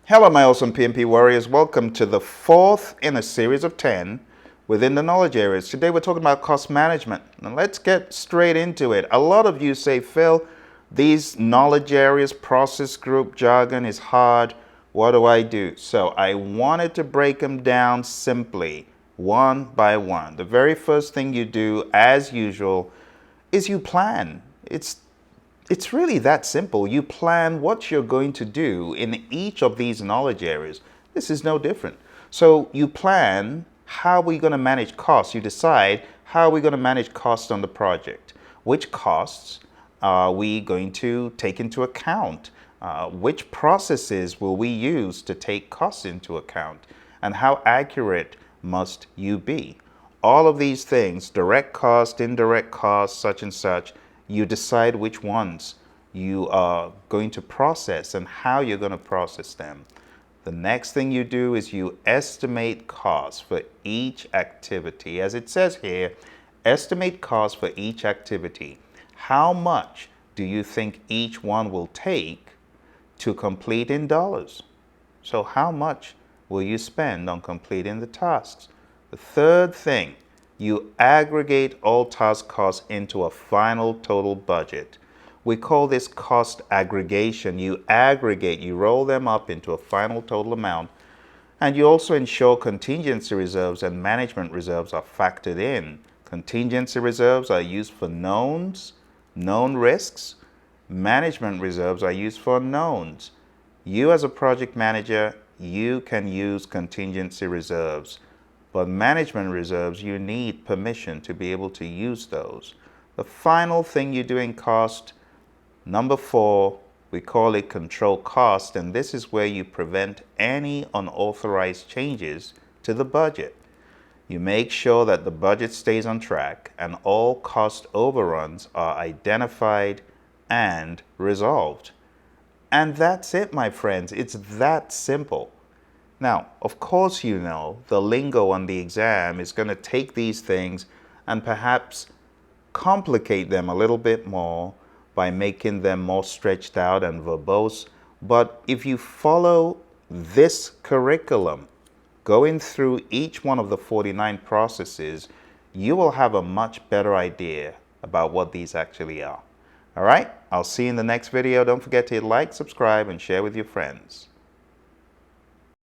Hello, my awesome PMP warriors. Welcome to the fourth in a series of 10 within the knowledge areas. Today we're talking about cost management. Now let's get straight into it. A lot of you say, Phil, these knowledge areas, process group jargon is hard. What do I do? So I wanted to break them down simply, one by one. The very first thing you do, as usual, is you plan. It's really that simple. You plan what you're going to do in each of these knowledge areas. This is no different. So you plan how we're going to manage costs. You decide how we're going to manage costs on the project. Which costs are we going to take into account? Which processes will we use to take costs into account? And how accurate must you be? All of these things, direct cost, indirect cost, such and such, you decide which ones you are going to process and how you're going to process them. The next thing you do is you estimate costs for each activity. As it says here, estimate costs for each activity. How much do you think each one will take to complete in dollars? So how much will you spend on completing the tasks? The third thing, you aggregate all task costs into a final total budget. We call this cost aggregation. You aggregate, you roll them up into a final total amount, and you also ensure contingency reserves and management reserves are factored in. Contingency reserves are used for knowns, known risks. Management reserves are used for unknowns. You as a project manager, you can use contingency reserves. But management reserves, you need permission to be able to use those. The final thing you do in cost, number 4, we call it control cost, and this is where you prevent any unauthorized changes to the budget. You make sure that the budget stays on track and all cost overruns are identified and resolved. And that's it, my friends. It's that simple. Now, of course, you know, the lingo on the exam is going to take these things and perhaps complicate them a little bit more by making them more stretched out and verbose. But if you follow this curriculum, going through each one of the 49 processes, you will have a much better idea about what these actually are. All right, I'll see you in the next video. Don't forget to like, subscribe, and share with your friends.